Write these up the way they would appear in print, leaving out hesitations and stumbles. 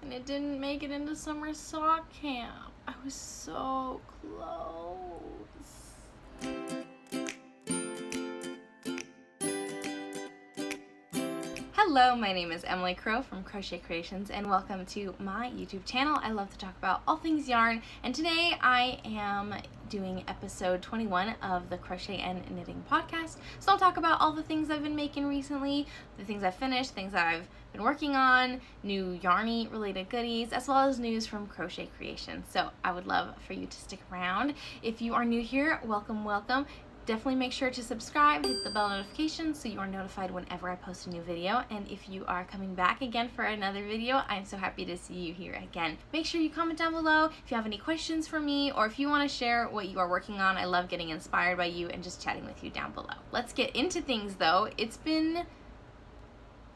and it didn't make it into summer sock camp. I was so close. Hello, my name is Emily Crow from Crochet Creations, and welcome to my YouTube channel. I love to talk about all things yarn, and today I am doing episode 21 of the Crochet and Knitting podcast. So I'll talk about all the things I've been making recently, the things I've finished, things I've been working on, new Yarnie related goodies, as well as news from Crochet Creations. So I would love for you to stick around. If you are new here, welcome, welcome. Definitely make sure to subscribe, hit the bell notification so you are notified whenever I post a new video. And if you are coming back again for another video, I'm so happy to see you here again. Make sure you comment down below if you have any questions for me, or if you want to share what you are working on. I love getting inspired by you and just chatting with you down below. Let's get into things though. It's been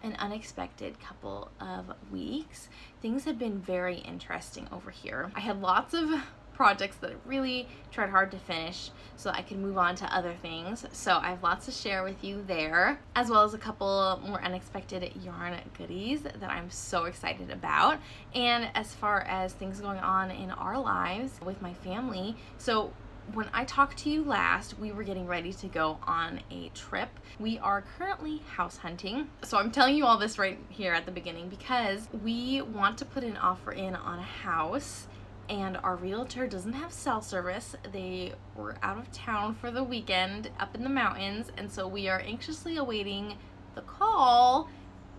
an unexpected couple of weeks. Things have been very interesting over here. I had lots of projects that I really tried hard to finish so I could move on to other things. So I have lots to share with you there, as well as a couple more unexpected yarn goodies that I'm so excited about. And as far as things going on in our lives with my family, so when I talked to you last, we were getting ready to go on a trip. We are currently house hunting. So I'm telling you all this right here at the beginning because we want to put an offer in on a house, and our realtor doesn't have cell service. They were out of town for the weekend up in the mountains, and so we are anxiously awaiting the call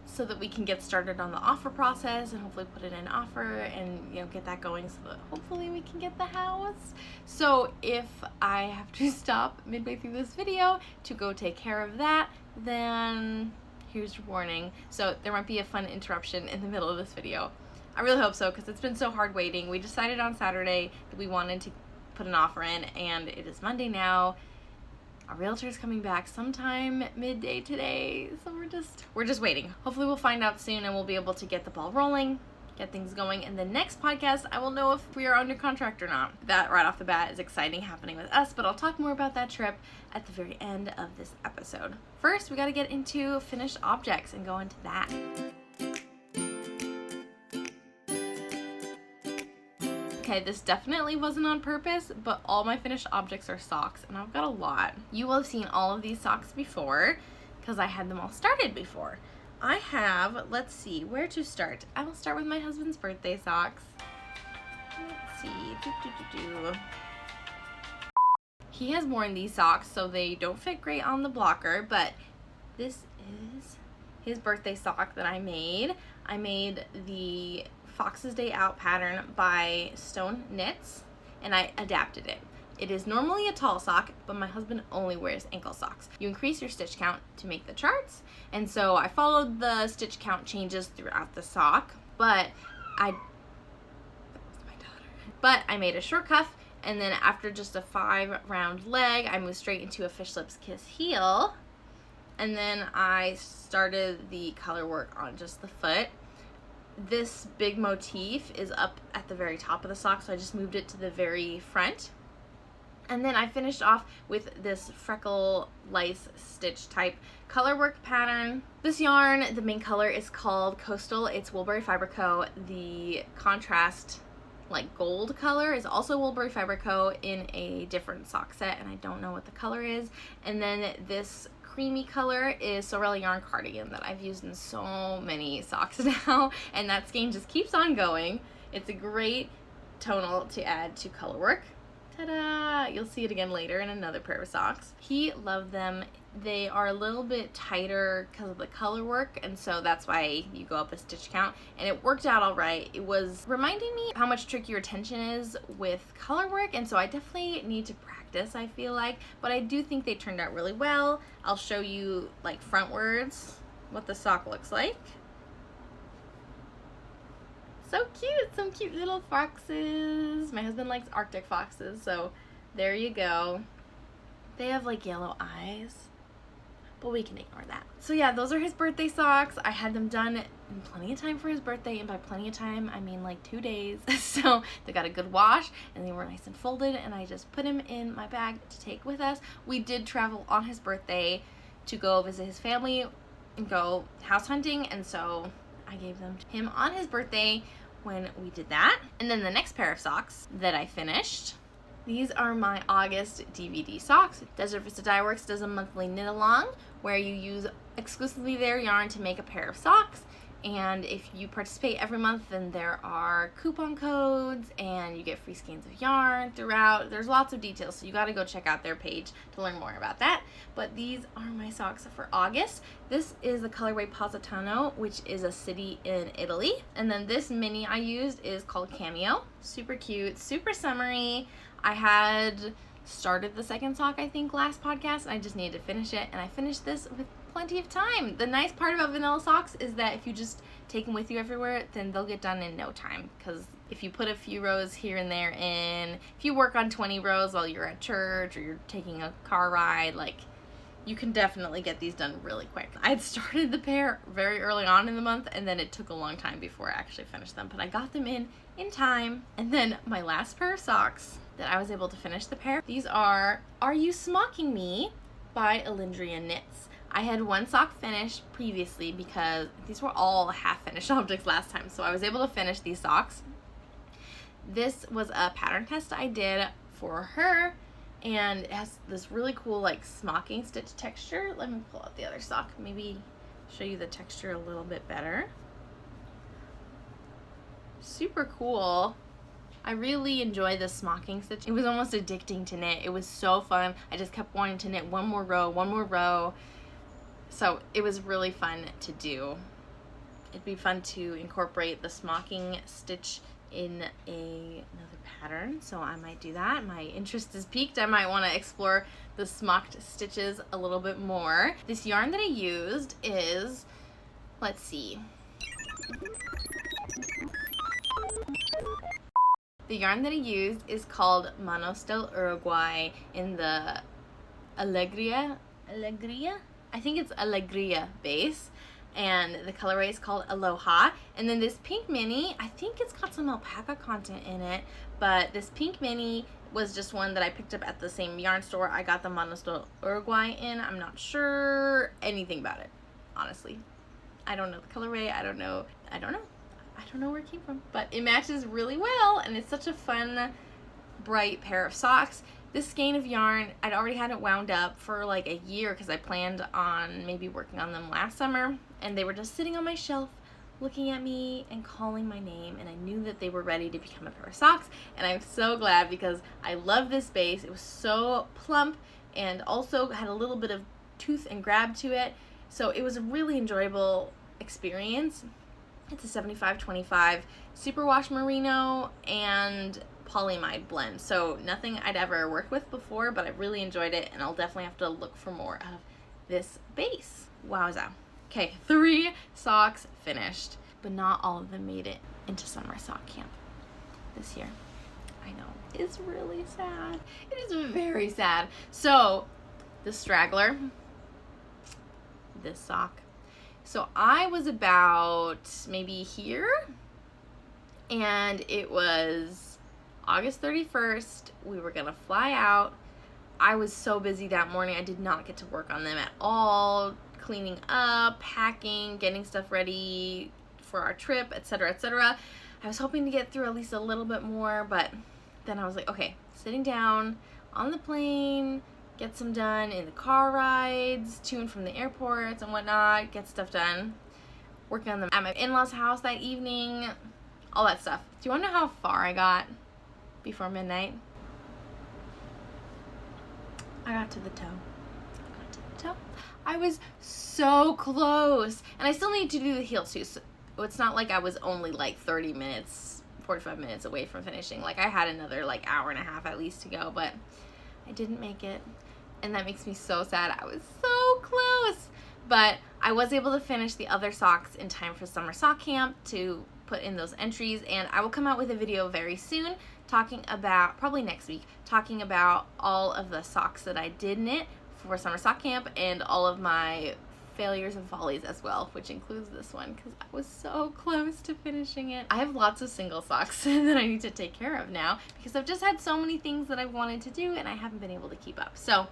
so that we can get started on the offer process and hopefully put in an offer and get that going so that hopefully we can get the house. So if I have to stop midway through this video to go take care of that, then here's your warning. So there might be a fun interruption in the middle of this video. I really hope so, because it's been so hard waiting. We decided on Saturday that we wanted to put an offer in, and it is Monday now. Our realtor is coming back sometime midday today, so we're just waiting. Hopefully we'll find out soon and we'll be able to get the ball rolling, get things going. And the next podcast, I will know if we are under contract or not. That right off the bat is exciting happening with us, but I'll talk more about that trip at the very end of this episode. First, we got to get into finished objects and go into that. Okay, this definitely wasn't on purpose, but all my finished objects are socks, and I've got a lot. You will have seen all of these socks before, because I had them all started before. I have, let's see, where to start? I will start with my husband's birthday socks. Let's see, He has worn these socks, so they don't fit great on the blocker, but this is his birthday sock that I made. I made the Fox's Day Out pattern by Stone Knits, and I adapted it. It is normally a tall sock, but my husband only wears ankle socks. You increase your stitch count to make the charts, and so I followed the stitch count changes throughout the sock, but I made a short cuff, and then after just a 5 round leg, I moved straight into a fish lips kiss heel, and then I started the color work on just the foot. This big motif is up at the very top of the sock, so I just moved it to the very front. And then I finished off with this freckle lice stitch type color work pattern. This yarn, the main color is called Coastal. It's Woolbury Fiber Co. The contrast like gold color is also Woolbury Fiber Co. in a different sock set, and I don't know what the color is. And then this creamy color is Sorel Yarn Cardigan that I've used in so many socks now, and that skein just keeps on going. It's a great tonal to add to color work. Ta-da! You'll see it again later in another pair of socks. He loved them. They are a little bit tighter because of the color work, and so that's why you go up a stitch count, and it worked out all right. It was reminding me how much trickier tension is with color work, and so I definitely need to practice, I feel like, but I do think they turned out really well. I'll show you like frontwards what the sock looks like. So cute, some cute little foxes. My husband likes Arctic foxes, so there you go. They have like yellow eyes, but we can ignore that. So yeah, those are his birthday socks. I had them done in plenty of time for his birthday, and by plenty of time, I mean like 2 days. So they got a good wash, and they were nice and folded, and I just put him in my bag to take with us. We did travel on his birthday to go visit his family and go house hunting, and so I gave them to him on his birthday when we did that. And then the next pair of socks that I finished, these are my August DVD socks. Desert Vista Dye Works does a monthly knit along where you use exclusively their yarn to make a pair of socks. And if you participate every month, then there are coupon codes and you get free skeins of yarn throughout. There's lots of details, so you got to go check out their page to learn more about that. But these are my socks for August. This is the colorway Positano, which is a city in Italy. And then this mini I used is called Cameo. Super cute, super summery. I had started the second sock, I think, last podcast, and I just needed to finish it, and I finished this with plenty of time. The nice part about vanilla socks is that if you just take them with you everywhere, then they'll get done in no time, because if you put a few rows here and there in, if you work on 20 rows while you're at church or you're taking a car ride, like, you can definitely get these done really quick. I had started the pair very early on in the month, and then it took a long time before I actually finished them, but I got them in time. And then my last pair of socks that I was able to finish the pair, these are You Smocking Me by Alindria Knits. I had one sock finished previously because these were all half-finished objects last time, so I was able to finish these socks. This was a pattern test I did for her, and it has this really cool like smocking stitch texture. Let me pull out the other sock, maybe show you the texture a little bit better. Super cool. I really enjoy the smocking stitch. It was almost addicting to knit. It was so fun. I just kept wanting to knit one more row. So it was really fun to do. It'd be fun to incorporate the smocking stitch in another pattern, so I might do that. My interest is piqued. I might want to explore the smocked stitches a little bit more. This yarn that I used is, let's see. The yarn that I used is called Manos del Uruguay in the Alegria? I think it's Alegria base, and the colorway is called Aloha. And then this pink mini, I think it's got some alpaca content in it, but this pink mini was just one that I picked up at the same yarn store I got the Manos del Uruguay in. I'm not sure anything about it, honestly. I don't know the colorway. I don't know where it came from, but it matches really well, and it's such a fun, bright pair of socks. This skein of yarn, I'd already had it wound up for like a year because I planned on maybe working on them last summer, and they were just sitting on my shelf looking at me and calling my name, and I knew that they were ready to become a pair of socks, and I'm so glad because I love this base. It was so plump and also had a little bit of tooth and grab to it, so it was a really enjoyable experience. It's a 75-25 superwash merino and polyamide blend, so nothing I'd ever worked with before, but I really enjoyed it, and I'll definitely have to look for more of this base. Wowza. Okay, 3 socks finished, but not all of them made it into summer sock camp this year. I know, it's really sad. It is very sad. So, the straggler, this sock. So I was about maybe here, and it was August 31st. We were gonna fly out. I was so busy that morning, I did not get to work on them at all. Cleaning up, packing, getting stuff ready for our trip, etc., etc. I was hoping to get through at least a little bit more, but then I was like, okay, sitting down on the plane, get some done in the car rides, to and from the airports and whatnot, get stuff done, working on them at my in-laws' house that evening, all that stuff. Do you want to know how far I got before midnight? I got to the toe. I was so close, and I still need to do the heels too, so it's not like I was only like 30 minutes, 45 minutes away from finishing. Like I had another like hour and a half at least to go, but I didn't make it, and that makes me so sad. I was so close, but I was able to finish the other socks in time for summer sock camp to put in those entries, and I will come out with a video very soon talking about, probably next week, talking about all of the socks that I did knit for summer sock camp and all of my failures and follies as well, which includes this one because I was so close to finishing it. I have lots of single socks that I need to take care of now because I've just had so many things that I've wanted to do and I haven't been able to keep up. So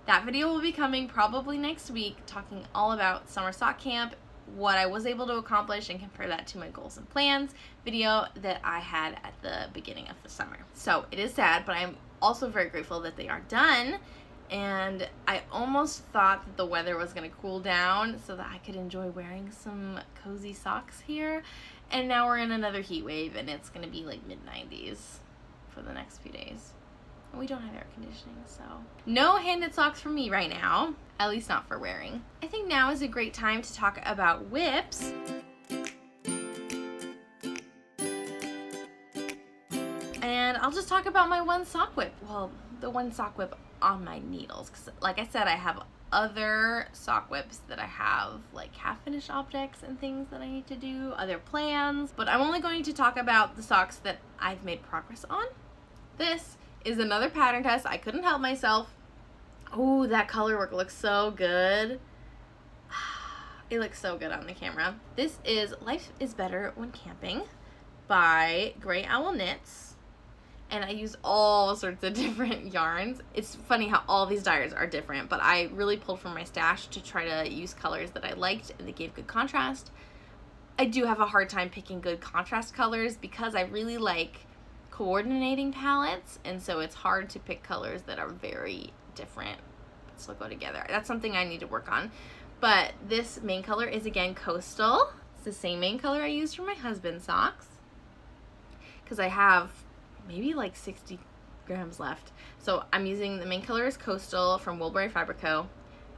that video will be coming probably next week, talking all about summer sock camp what I was able to accomplish and compare that to my goals and plans video that I had at the beginning of the summer. So it is sad, but I'm also very grateful that they are done. And I almost thought that the weather was going to cool down so that I could enjoy wearing some cozy socks here. And now we're in another heat wave, and it's going to be like mid-90s for the next few days. And we don't have air conditioning, so no hand-knit socks for me right now, at least not for wearing. I think now is a great time to talk about WIPs. And I'll just talk about my one sock whip. Well, the one sock whip on my needles, because like I said, I have other sock whips that I have like half finished objects and things that I need to do, other plans, but I'm only going to talk about the socks that I've made progress on. This is another pattern test. I couldn't help myself. Oh, that color work looks so good. It looks so good on the camera. This is Life is Better When Camping by Gray Owl Knits. And I use all sorts of different yarns. It's funny how all these dyers are different, but I really pulled from my stash to try to use colors that I liked and they gave good contrast. I do have a hard time picking good contrast colors because I really like coordinating palettes, and so it's hard to pick colors that are very different but still go together. That's something I need to work on. But this main color is again Coastal. It's the same main color I used for my husband's socks because I have maybe like 60 grams left. So I'm using the main color is Coastal from Woolberry Fabric Co.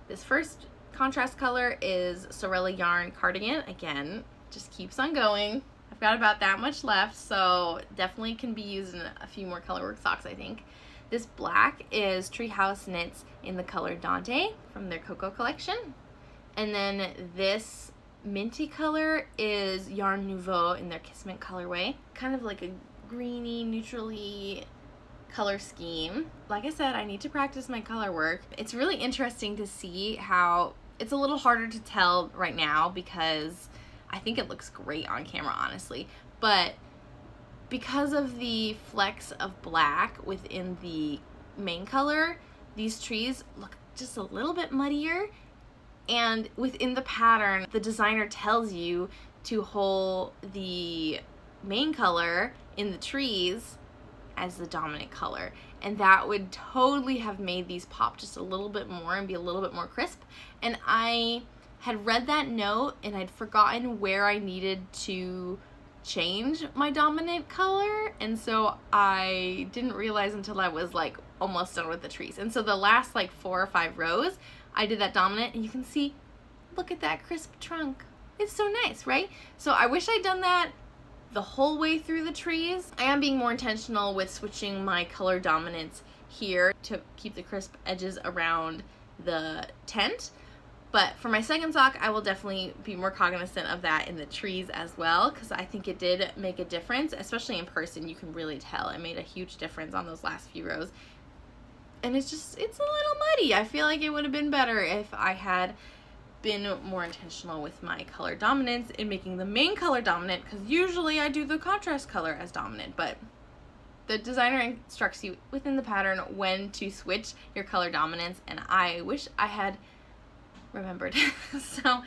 This first contrast color is Sorella Yarn Cardigan. Again, just keeps on going. I've got about that much left, so definitely can be used in a few more colorwork socks, I think. This black is Treehouse Knits in the color Dante from their Cocoa collection. And then this minty color is Yarn Nouveau in their Kismet colorway. Kind of like a greeny, neutrally color scheme. Like I said, I need to practice my color work. It's really interesting to see how it's a little harder to tell right now because I think it looks great on camera, honestly. But because of the flecks of black within the main color, these trees look just a little bit muddier. And within the pattern, the designer tells you to hold the main color in the trees as the dominant color, and that would totally have made these pop just a little bit more and be a little bit more crisp. And I had read that note and I'd forgotten where I needed to change my dominant color, and so I didn't realize until I was like almost done with the trees. And so the last like 4 or 5 rows I did that dominant, and you can see, look at that crisp trunk. It's so nice, right? So I wish I'd done that the whole way through the trees. I am being more intentional with switching my color dominance here to keep the crisp edges around the tent. But for my second sock, I will definitely be more cognizant of that in the trees as well, because I think it did make a difference, especially in person. You can really tell it made a huge difference on those last few rows. And it's a little muddy. I feel like it would have been better if I had been more intentional with my color dominance in making the main color dominant, because usually I do the contrast color as dominant, but the designer instructs you within the pattern when to switch your color dominance, and I wish I had remembered. So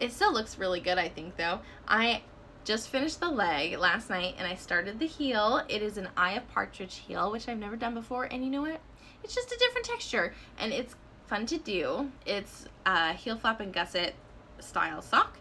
it still looks really good, I think, though. I just finished the leg last night and I started the heel. It is an Eye of Partridge heel, which I've never done before, and you know what? It's just a different texture and it's fun to do. It's a heel flap and gusset style sock,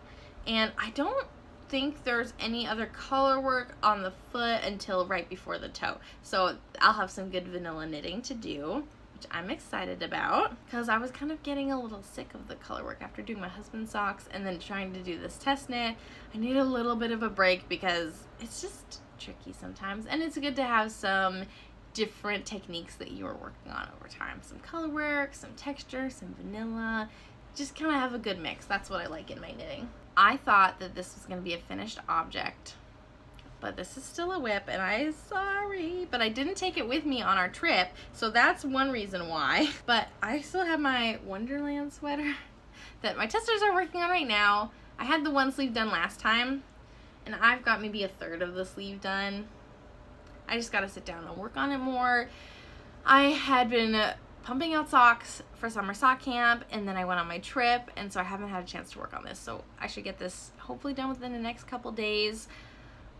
and I don't think there's any other color work on the foot until right before the toe, so I'll have some good vanilla knitting to do, which I'm excited about, because I was kind of getting a little sick of the color work after doing my husband's socks and then trying to do this test knit. I need a little bit of a break because it's just tricky sometimes, and it's good to have some different techniques that you are working on over time. Some color work, some texture, some vanilla. Just kind of have a good mix. That's what I like in my knitting. I thought that this was going to be a finished object, but this is still a whip, and I'm sorry, but I didn't take it with me on our trip, so that's one reason why. But I still have my Wonderland sweater that my testers are working on right now. I had the one sleeve done last time, and I've got maybe a third of the sleeve done. I just got to sit down and work on it more. I had been pumping out socks for summer sock camp, and then I went on my trip, and so I haven't had a chance to work on this. So I should get this hopefully done within the next couple days.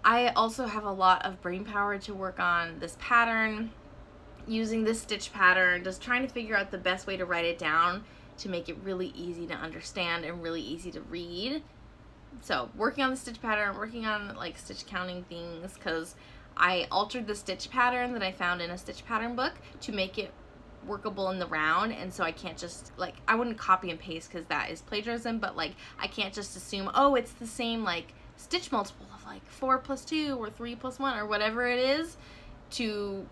I also have a lot of brain power to work on this pattern, using this stitch pattern, just trying to figure out the best way to write it down to make it really easy to understand and really easy to read. So working on the stitch pattern, working on like stitch counting things, because I altered the stitch pattern that I found in a stitch pattern book to make it workable in the round, and so I can't just like, I wouldn't copy and paste because that is plagiarism, but like I can't just assume, oh, it's the same like stitch multiple of like 4 plus 2 or 3 plus 1 or whatever it is to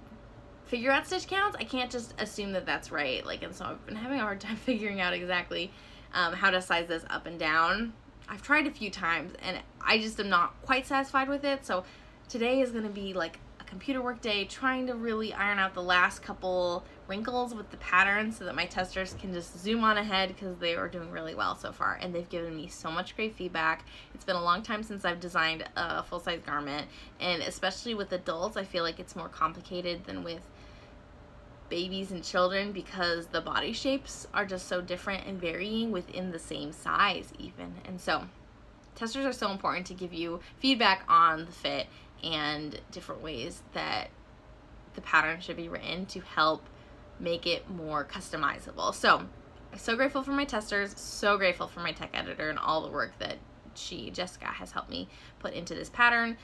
figure out stitch counts. I can't just assume that that's right. Like, and so I've been having a hard time figuring out exactly how to size this up and down. I've tried a few times and I just am not quite satisfied with it. So today is going to be like a computer work day, trying to really iron out the last couple wrinkles with the pattern so that my testers can just zoom on ahead, because they are doing really well so far and they've given me so much great feedback. It's been a long time since I've designed a full-size garment, and especially with adults I feel like it's more complicated than with babies and children, because the body shapes are just so different and varying within the same size even. And so testers are so important to give you feedback on the fit and different ways that the pattern should be written to help make it more customizable. So I'm so grateful for my testers, so grateful for my tech editor and all the work that Jessica, has helped me put into this pattern.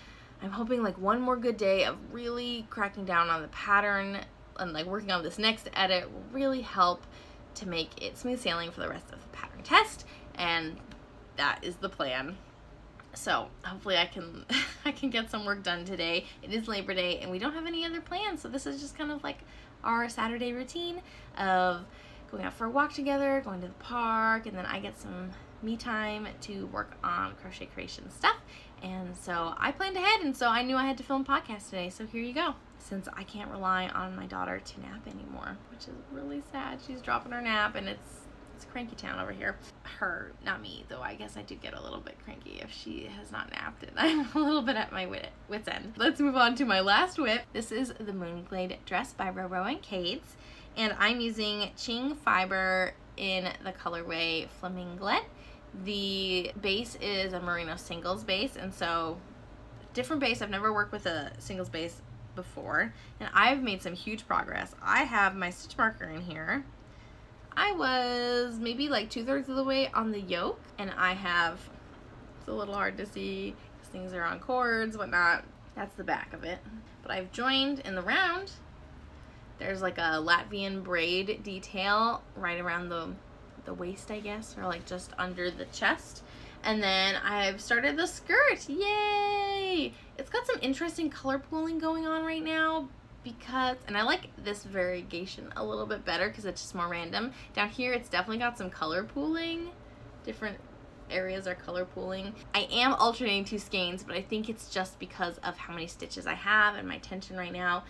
I'm hoping like one more good day of really cracking down on the pattern and like working on this next edit will really help to make it smooth sailing for the rest of the pattern test, and that is the plan. So hopefully I can get some work done today. It is Labor Day and we don't have any other plans, so this is just kind of like our Saturday routine of going out for a walk together, going to the park, and then I get some me time to work on crochet creation stuff. And so I planned ahead, and so I knew I had to film a podcast today, so here you go. Since I can't rely on my daughter to nap anymore, which is really sad. She's dropping her nap and it's cranky town over here. Her, not me, though I guess I do get a little bit cranky if she has not napped, and I'm a little bit at my wit's end. Let's move on to my last WIP. This is the Moonglade dress by Roro and Cades, and I'm using Ching fiber in the colorway Flaminglet. The base is a merino singles base, and so different base. I've never worked with a singles base before, and I've made some huge progress. I have my stitch marker in here. I was maybe like 2/3 of the way on the yoke, and I have, it's a little hard to see because things are on cords, whatnot. That's the back of it. But I've joined in the round. There's like a Latvian braid detail right around the waist, I guess, or like just under the chest. And then I've started the skirt. Yay! It's got some interesting color pooling going on right now because, and I like this variegation a little bit better because it's just more random. Down here it's definitely got some color pooling. Different areas are color pooling. I am alternating 2 skeins, but I think it's just because of how many stitches I have and my tension right now.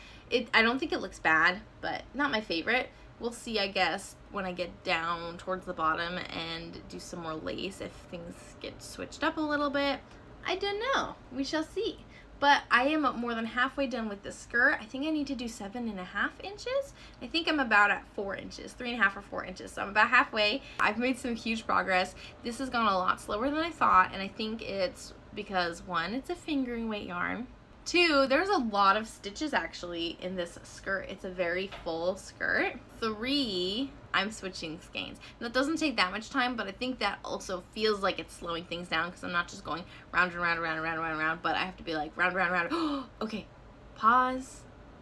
I don't think it looks bad, but not my favorite. We'll see, I guess, when I get down towards the bottom and do some more lace if things get switched up a little bit. I don't know. We shall see. But I am more than halfway done with the skirt. I think I need to do 7.5 inches. I think I'm about at 4 inches, 3.5 or 4 inches. So I'm about halfway. I've made some huge progress. This has gone a lot slower than I thought, and I think it's because 1, it's a fingering weight yarn. 2, there's a lot of stitches actually in this skirt. It's a very full skirt. 3, I'm switching skeins. That doesn't take that much time, but I think that also feels like it's slowing things down because I'm not just going round and round and round and round and round, but I have to be like round, round, round. Okay, pause.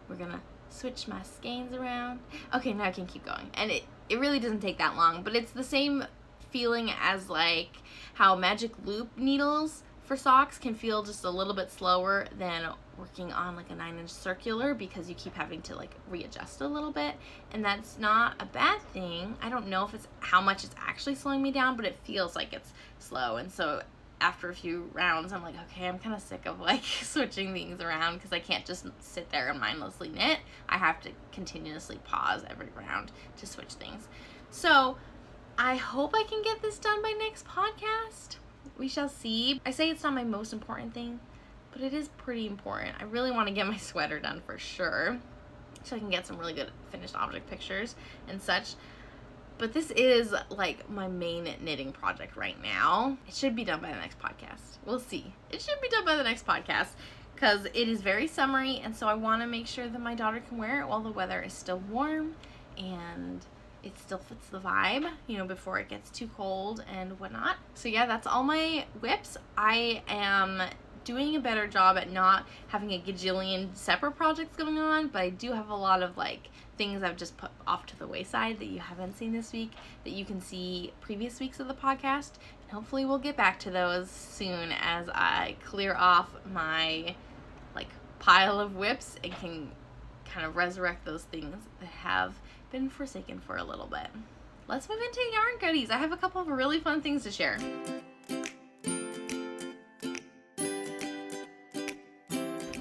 We're gonna switch my skeins around. Okay, now I can keep going. And it really doesn't take that long, but it's the same feeling as like how magic loop needles for socks can feel just a little bit slower than working on like a 9-inch circular because you keep having to like readjust a little bit, and that's not a bad thing. I don't know if it's how much it's actually slowing me down, but it feels like it's slow. And so after a few rounds I'm like, okay, I'm kind of sick of like switching things around because I can't just sit there and mindlessly knit. I have to continuously pause every round to switch things. So I hope I can get this done by next podcast. We shall see. I say it's not my most important thing, but it is pretty important. I really want to get my sweater done for sure. so I can get some really good finished object pictures and such. But this is like my main knitting project right now. It should be done by the next podcast. We'll see. It should be done by the next podcast because it is very summery, and so I want to make sure that my daughter can wear it while the weather is still warm and it still fits the vibe, you know, before it gets too cold and whatnot. So yeah, that's all my WIPs. I am doing a better job at not having a gajillion separate projects going on, but I do have a lot of like things I've just put off to the wayside that you haven't seen this week that you can see previous weeks of the podcast, and hopefully we'll get back to those soon as I clear off my like pile of WIPs and can kind of resurrect those things that have been forsaken for a little bit. Let's move into yarn goodies. I have a couple of really fun things to share.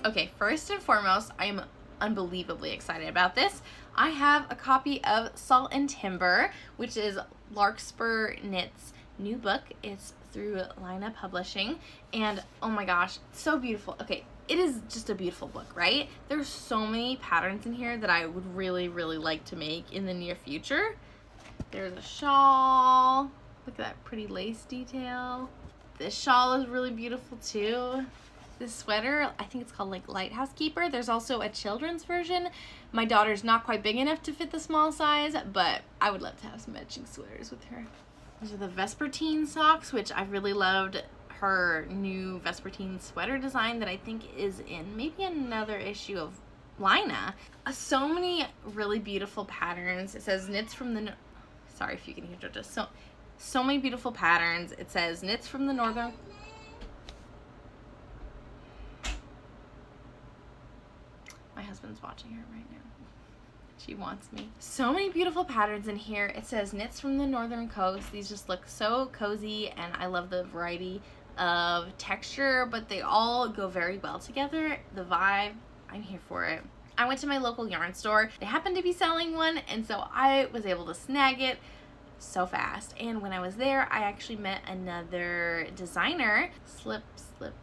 Okay, first and foremost, I am unbelievably excited about this. I have a copy of Salt and Timber, which is Larkspur Knit's new book. It's through Lina Publishing, and oh my gosh, so beautiful. Okay, it is just a beautiful book, right? There's so many patterns in here that I would really, really like to make in the near future. There's a shawl. Look at that pretty lace detail. This shawl is really beautiful too. This sweater, I think it's called like Lighthouse Keeper. There's also a children's version. My daughter's not quite big enough to fit the small size, but I would love to have some matching sweaters with her. These are the Vespertine socks, which I really loved her new Vespertine sweater design that I think is in maybe another issue of Lina. So many really beautiful patterns. It says knits from the, sorry if you can hear just so many beautiful patterns. It says knits from the northern, my husband's watching her right now. She wants me. So many beautiful patterns in here. It says knits from the northern coast. These just look so cozy, and I love the variety of texture, but they all go very well together. The vibe, I'm here for it. I went to my local yarn store. They happened to be selling one, and so I was able to snag it so fast. And when I was there, I actually met another designer, Slip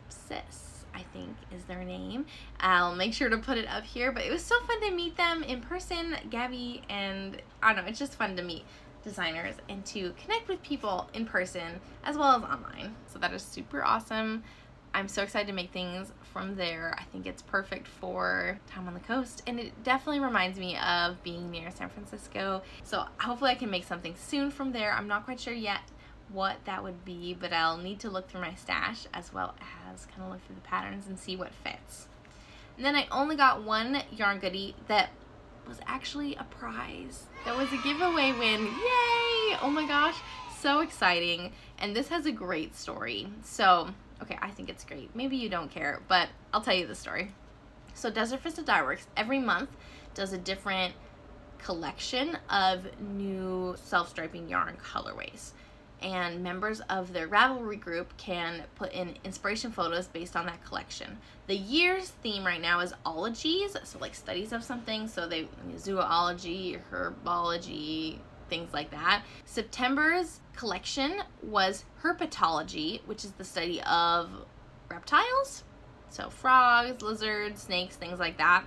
Sis, I think is their name. I'll make sure to put it up here, but it was so fun to meet them in person, Gabby, and I don't know, it's just fun to meet designers and to connect with people in person as well as online. So that is super awesome. I'm so excited to make things from there. I think it's perfect for time on the coast, and it definitely reminds me of being near San Francisco. So hopefully I can make something soon from there. I'm not quite sure yet what that would be, but I'll need to look through my stash as well as kind of look through the patterns and see what fits. And then I only got one yarn goodie that was actually a prize. That was a giveaway win. Yay! Oh my gosh, so exciting. And this has a great story. So, okay, I think it's great. Maybe you don't care, but I'll tell you the story. So Desert Vista Dye Works every month does a different collection of new self-striping yarn colorways, and members of their Ravelry group can put in inspiration photos based on that collection. The year's theme right now is ologies, so like studies of something, so they zoology, herbology, things like that. September's collection was herpetology, which is the study of reptiles, so frogs, lizards, snakes, things like that.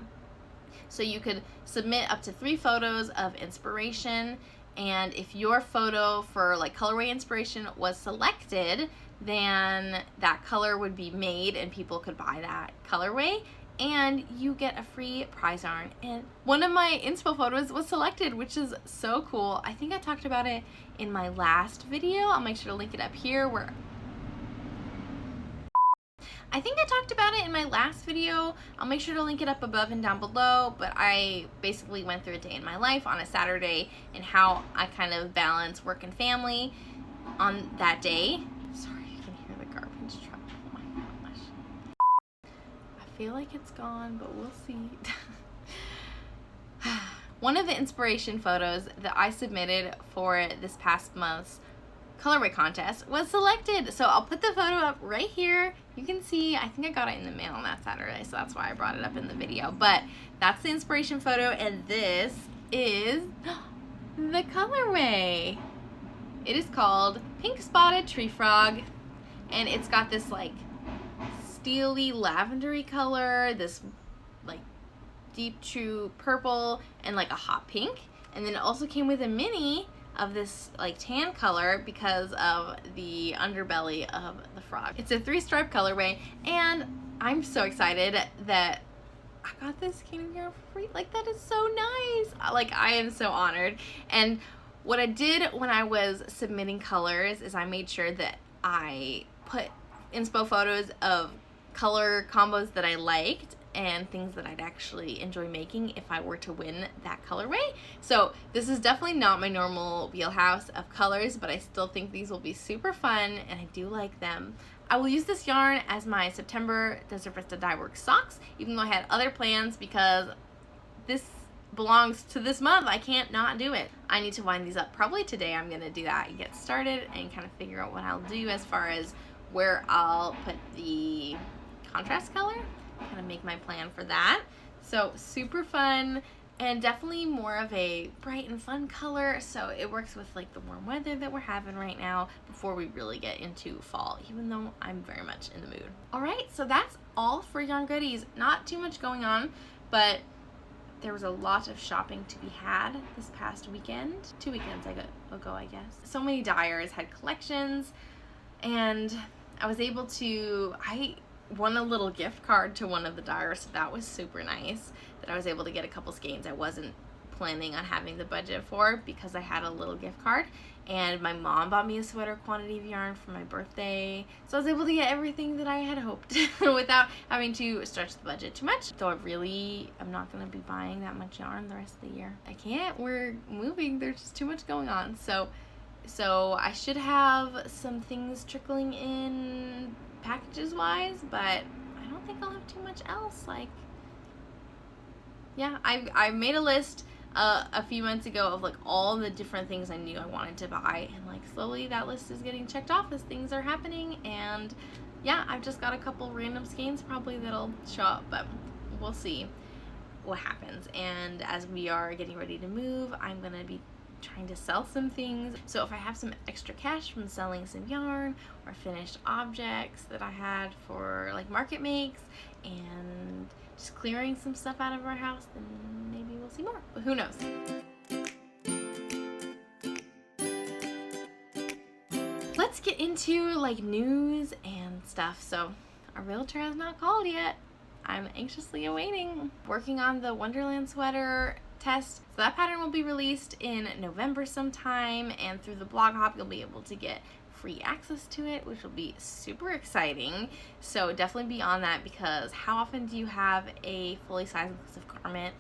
So you could submit up to 3 photos of inspiration, and if your photo for like colorway inspiration was selected, then that color would be made and people could buy that colorway, and you get a free prize yarn. And one of my inspo photos was selected, which is so cool. I think I talked about it in my last video. I'll make sure to link it up here where I think I talked about it in my last video. I'll make sure to link it up above and down below, but I basically went through a day in my life on a Saturday and how I kind of balance work and family on that day. Sorry, you can hear the garbage truck. Oh my gosh. I feel like it's gone, but we'll see. One of the inspiration photos that I submitted for this past month's colorway contest was selected, so I'll put the photo up right here. You can see, I think I got it in the mail on that Saturday, so that's why I brought it up in the video. But that's the inspiration photo, and this is the colorway. It is called Pink Spotted Tree Frog, and it's got this like steely lavendery color, this like deep true purple and like a hot pink. And then it also came with a mini of this like tan color because of the underbelly of the frog. It's a 3-stripe colorway, and I'm so excited that I got this skein yarn for free. Like, that is so nice. Like, I am so honored. And what I did when I was submitting colors is I made sure that I put inspo photos of color combos that I liked and things that I'd actually enjoy making if I were to win that colorway. So this is definitely not my normal wheelhouse of colors, but I still think these will be super fun, and I do like them. I will use this yarn as my September Desert Vista Dye Works socks, even though I had other plans because this belongs to this month. I can't not do it. I need to wind these up. Probably today I'm going to do that and get started and kind of figure out what I'll do as far as where I'll put the contrast color. Kind of make my plan for that. So super fun, and definitely more of a bright and fun color, so it works with like the warm weather that we're having right now before we really get into fall, even though I'm very much in the mood. Alright, so that's all for Yarn Goodies. Not too much going on, but there was a lot of shopping to be had this past weekend. 2 weekends ago, I guess. So many dyers had collections, and I was able to, I won a little gift card to one of the dyers, so that was super nice that I was able to get a couple skeins I wasn't planning on having the budget for because I had a little gift card. And my mom bought me a sweater quantity of yarn for my birthday, so I was able to get everything that I had hoped without having to stretch the budget too much. So I'm not going to be buying that much yarn the rest of the year. I can't. We're moving. There's just too much going on. So I should have some things trickling in packages wise, but I don't think I'll have too much else. Like, yeah, I made a list a few months ago of like all the different things I knew I wanted to buy, and like slowly that list is getting checked off as things are happening. And yeah, I've just got a couple random skeins probably that'll show up, but we'll see what happens. And as we are getting ready to move, I'm gonna be trying to sell some things. So if I have some extra cash from selling some yarn or finished objects that I had for like market makes and just clearing some stuff out of our house, then maybe we'll see more, but who knows. Let's get into like news and stuff. So our realtor has not called yet. I'm anxiously awaiting. Working on the Wonderland sweater test. So that pattern will be released in November sometime, and through the blog hop you'll be able to get free access to it, which will be super exciting. So definitely be on that, because how often do you have a fully sized inclusive garment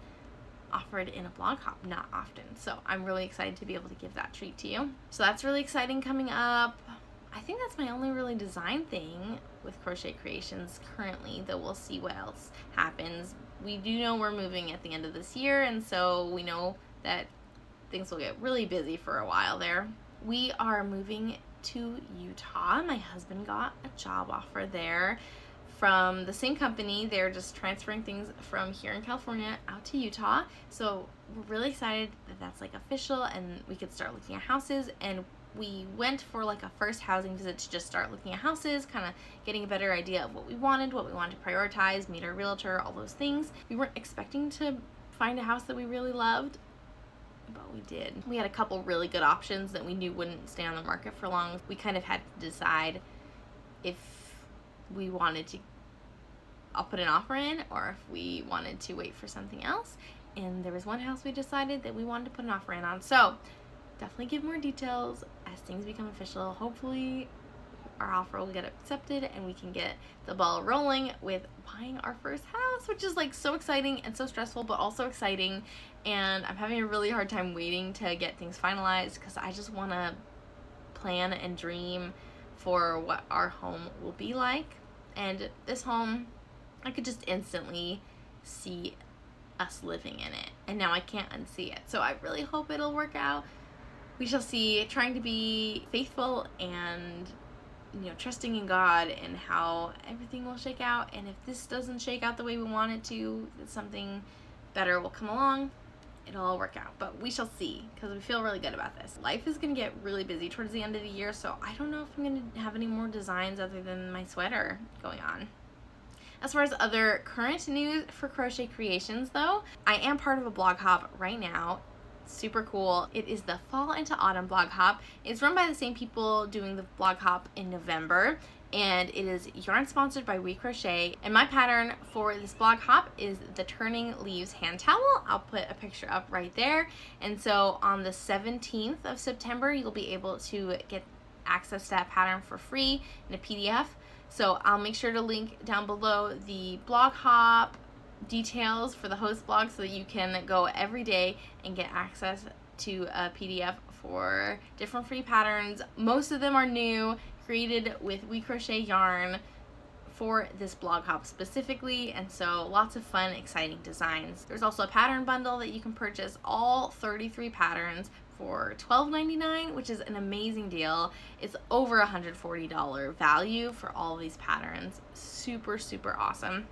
offered in a blog hop? Not often. So I'm really excited to be able to give that treat to you. So that's really exciting coming up. I think that's my only really design thing with Crochet Creations currently, though we'll see what else happens. We do know we're moving at the end of this year, and so we know that things will get really busy for a while there. We are moving to Utah. My husband got a job offer there from the same company. They're just transferring things from here in California out to Utah. So we're really excited that that's like official and we could start looking at houses. And we went for like a first housing visit to just start looking at houses, kind of getting a better idea of what we wanted to prioritize, meet our realtor, all those things. We weren't expecting to find a house that we really loved, but we did. We had a couple really good options that we knew wouldn't stay on the market for long. We kind of had to decide if we wanted to put an offer in or if we wanted to wait for something else. And there was one house we decided that we wanted to put an offer in on. So definitely give more details as things become official. Hopefully our offer will get accepted and we can get the ball rolling with buying our first house, which is like so exciting and so stressful, but also exciting. And I'm having a really hard time waiting to get things finalized because I just want to plan and dream for what our home will be like. And this home, I could just instantly see us living in it, and now I can't unsee it. So I really hope it'll work out. We shall see. Trying to be faithful and, you know, trusting in God and how everything will shake out. And if this doesn't shake out the way we want it to, something better will come along. It'll all work out, but we shall see, because we feel really good about this. Life is going to get really busy towards the end of the year, so I don't know if I'm going to have any more designs other than my sweater going on. As far as other current news for Crochet Creations though, I am part of a blog hop right now. Super cool. It is the Fall into Autumn blog hop. It's run by the same people doing the blog hop in November, and it is yarn sponsored by WeCrochet. And my pattern for this blog hop is the Turning Leaves hand towel. I'll put a picture up right there. And so on the 17th of September, you'll be able to get access to that pattern for free in a PDF. So I'll make sure to link down below the blog hop details for the host blog so that you can go every day and get access to a PDF for different free patterns. Most of them are new, created with WeCrochet yarn for this blog hop specifically, and so lots of fun, exciting designs. There's also a pattern bundle that you can purchase all 33 patterns for $12.99, which is an amazing deal. It's over $140 value for all of these patterns. Super, super awesome.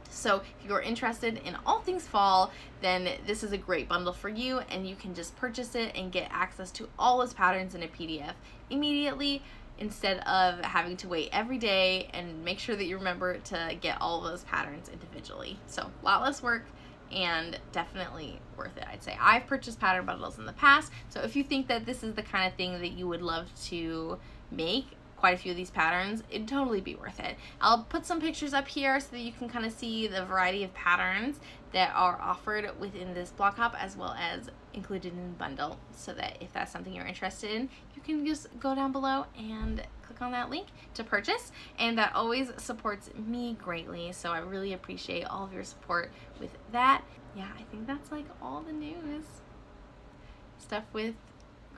So if you're interested in all things fall, then this is a great bundle for you, and you can just purchase it and get access to all those patterns in a PDF immediately, instead of having to wait every day and make sure that you remember to get all of those patterns individually. So a lot less work and definitely worth it, I'd say. I've purchased pattern bundles in the past, so if you think that this is the kind of thing that you would love to make, quite a few of these patterns, it'd totally be worth it. I'll put some pictures up here so that you can kind of see the variety of patterns that are offered within this blog hop, as well as included in the bundle, so that if that's something you're interested in, you can just go down below and click on that link to purchase, and that always supports me greatly, so I really appreciate all of your support with that. Yeah, I think that's like all the news. Stuff with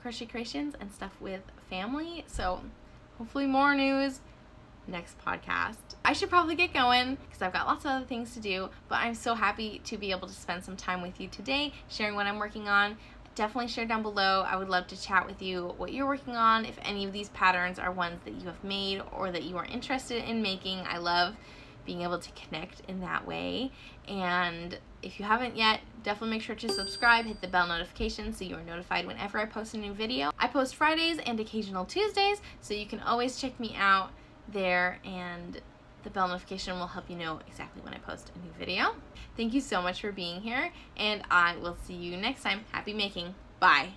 Crochet Creations and stuff with family, so hopefully more news next podcast. I should probably get going because I've got lots of other things to do, but I'm so happy to be able to spend some time with you today sharing what I'm working on. Definitely share down below. I would love to chat with you what you're working on, if any of these patterns are ones that you have made or that you are interested in making. I love being able to connect in that way. And if you haven't yet, definitely make sure to subscribe, hit the bell notification so you are notified whenever I post a new video. I post Fridays and occasional Tuesdays, so you can always check me out there, and the bell notification will help you know exactly when I post a new video. Thank you so much for being here, and I will see you next time. Happy making. Bye.